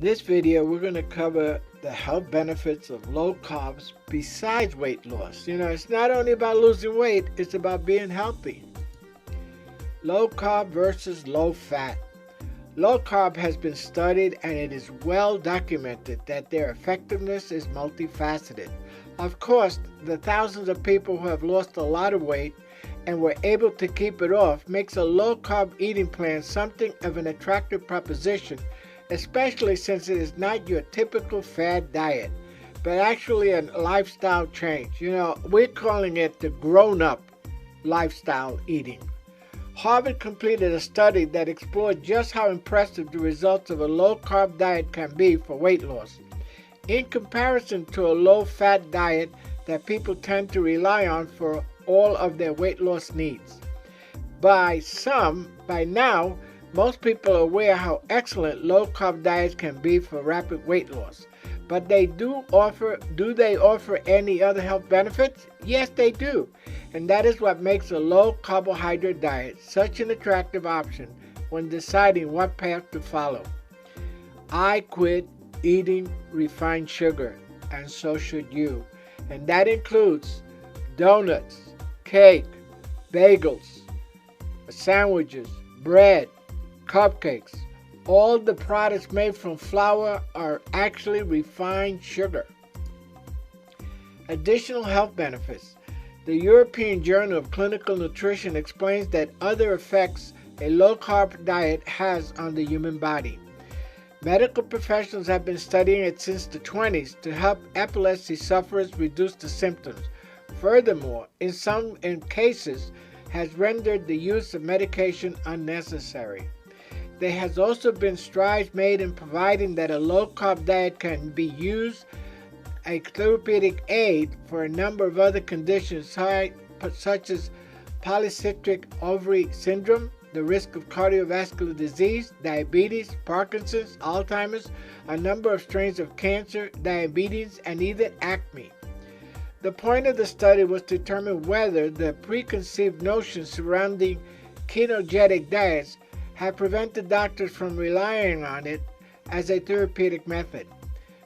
this video, we're going to cover the health benefits of low carbs besides weight loss. It's not only about losing weight, it's about being healthy. Low carb versus low fat. Low carb has been studied and it is well documented that their effectiveness is multifaceted. Of course, the thousands of people who have lost a lot of weight and were able to keep it off makes a low carb eating plan something of an attractive proposition, especially since it is not your typical fad diet, but actually a lifestyle change. We're calling it the grown-up lifestyle eating. Harvard completed a study that explored just how impressive the results of a low-carb diet can be for weight loss, in comparison to a low-fat diet that people tend to rely on for all of their weight loss needs. By now, most people are aware how excellent low-carb diets can be for rapid weight loss. But do they offer any other health benefits? Yes, they do. And that is what makes a low carbohydrate diet such an attractive option when deciding what path to follow. I quit eating refined sugar, and so should you. And that includes donuts, cake, bagels, sandwiches, bread, cupcakes. All the products made from flour are actually refined sugar. Additional health benefits. The European Journal of Clinical Nutrition explains that other effects a low-carb diet has on the human body. Medical professionals have been studying it since the 1920s to help epilepsy sufferers reduce the symptoms. Furthermore, in some cases, has rendered the use of medication unnecessary. There has also been strides made in providing that a low-carb diet can be used a therapeutic aid for a number of other conditions such as polycystic ovary syndrome, the risk of cardiovascular disease, diabetes, Parkinson's, Alzheimer's, a number of strains of cancer, diabetes, and even acne. The point of the study was to determine whether the preconceived notions surrounding ketogenic diets have prevented doctors from relying on it as a therapeutic method.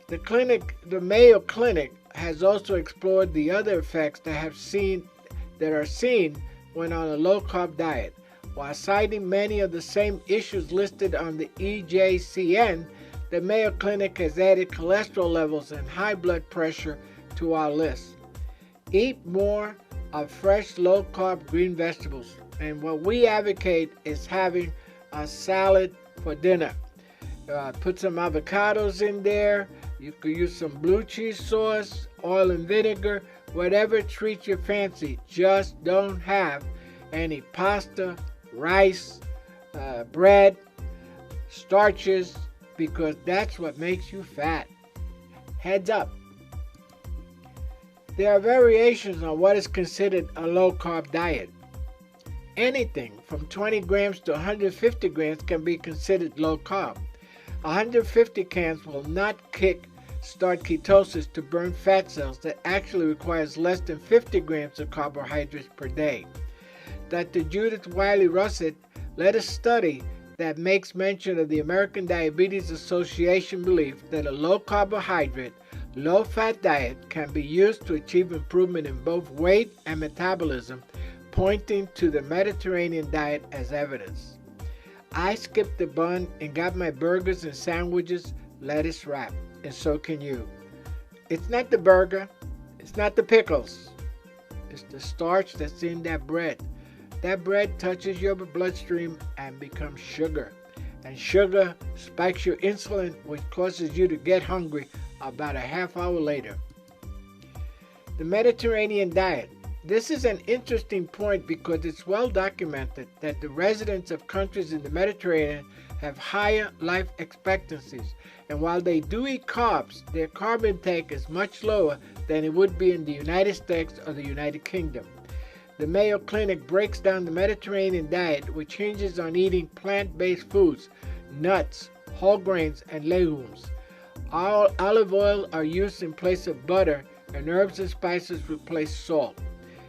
The Mayo Clinic has also explored the other effects that are seen when on a low-carb diet. While citing many of the same issues listed on the EJCN, the Mayo Clinic has added cholesterol levels and high blood pressure to our list. Eat more of fresh low-carb green vegetables, and what we advocate is having a salad for dinner. Put some avocados in there. You could use some blue cheese sauce, oil and vinegar, whatever treats your fancy. Just don't have any pasta, rice, bread, starches, because that's what makes you fat. Heads up. There are variations on what is considered a low-carb diet. Anything from 20 grams to 150 grams can be considered low carb. 150 grams will not start ketosis to burn fat cells that actually requires less than 50 grams of carbohydrates per day. Dr. Judith Wiley-Russett led a study that makes mention of the American Diabetes Association belief that a low carbohydrate, low fat diet can be used to achieve improvement in both weight and metabolism, pointing to the Mediterranean diet as evidence. I skipped the bun and got my burgers and sandwiches lettuce wrapped, and so can you. It's not the burger, it's not the pickles, it's the starch that's in that bread. That bread touches your bloodstream and becomes sugar, and sugar spikes your insulin, which causes you to get hungry about a half hour later. The Mediterranean diet. This is an interesting point because it's well documented that the residents of countries in the Mediterranean have higher life expectancies, and while they do eat carbs, their carb intake is much lower than it would be in the United States or the United Kingdom. The Mayo Clinic breaks down the Mediterranean diet, which hinges on eating plant-based foods, nuts, whole grains, and legumes. Olive oil are used in place of butter, and herbs and spices replace salt.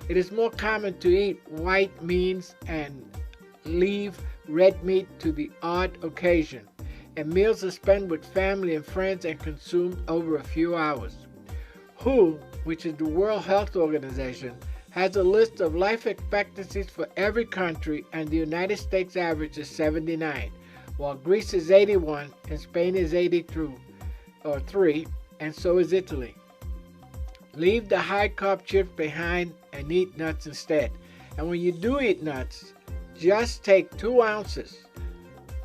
It is more common to eat white meats and leave red meat to the odd occasion. and meals are spent with family and friends and consumed over a few hours. WHO, which is the World Health Organization, has a list of life expectancies for every country, and the United States average is 79, while Greece is 81 and Spain is 83, and so is Italy. Leave the high-carb chips behind and eat nuts instead. And when you do eat nuts, just take 2 ounces.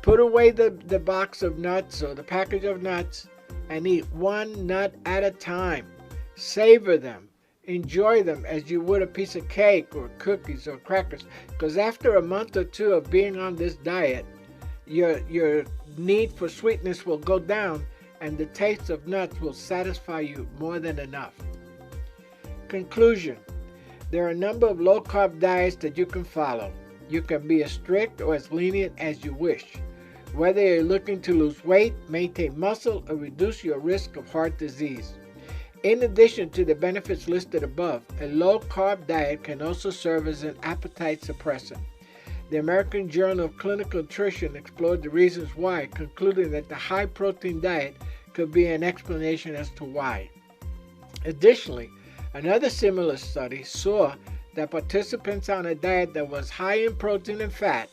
Put away the box of nuts or the package of nuts and eat 1 nut at a time. Savor them. Enjoy them as you would a piece of cake or cookies or crackers. Because after a month or 2 of being on this diet, your need for sweetness will go down and the taste of nuts will satisfy you more than enough. Conclusion. There are a number of low-carb diets that you can follow. You can be as strict or as lenient as you wish. Whether you're looking to lose weight, maintain muscle, or reduce your risk of heart disease. In addition to the benefits listed above, a low-carb diet can also serve as an appetite suppressant. The American Journal of Clinical Nutrition explored the reasons why, concluding that the high-protein diet could be an explanation as to why. Additionally, another similar study saw that participants on a diet that was high in protein and fat,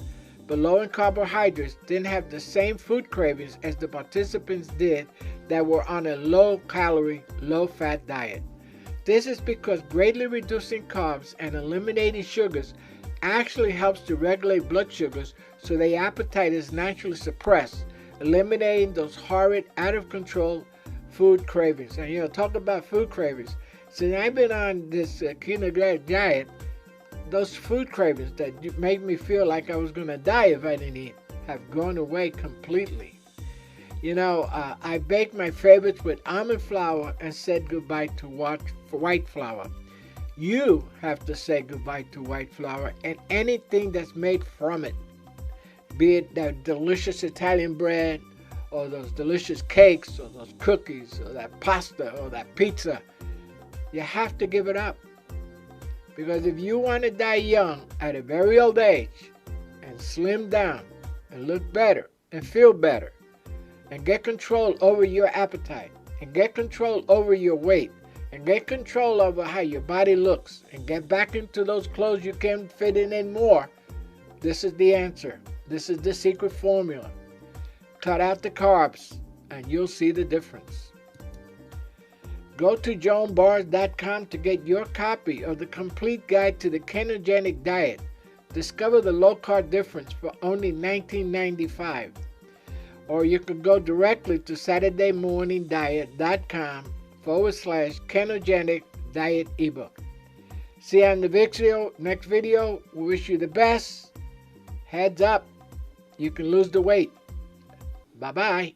but low in carbohydrates, didn't have the same food cravings as the participants did that were on a low-calorie, low-fat diet. This is because greatly reducing carbs and eliminating sugars actually helps to regulate blood sugars so the appetite is naturally suppressed, eliminating those horrid, out-of-control food cravings. And talk about food cravings. Since I've been on this ketogenic diet, those food cravings that made me feel like I was going to die if I didn't eat have gone away completely. I baked my favorites with almond flour and said goodbye to white flour. You have to say goodbye to white flour and anything that's made from it, be it that delicious Italian bread or those delicious cakes or those cookies or that pasta or that pizza. You have to give it up. Because if you want to die young at a very old age and slim down and look better and feel better and get control over your appetite and get control over your weight and get control over how your body looks and get back into those clothes you can fit in more, this is the answer. This is the secret formula. Cut out the carbs and you'll see the difference. Go to joanbars.com to get your copy of the complete guide to the ketogenic diet. Discover the low-carb difference for only $19.95. Or you can go directly to SaturdayMorningDiet.com/ketogenic diet ebook. See you on the next video. We wish you the best. Heads up, you can lose the weight. Bye-bye.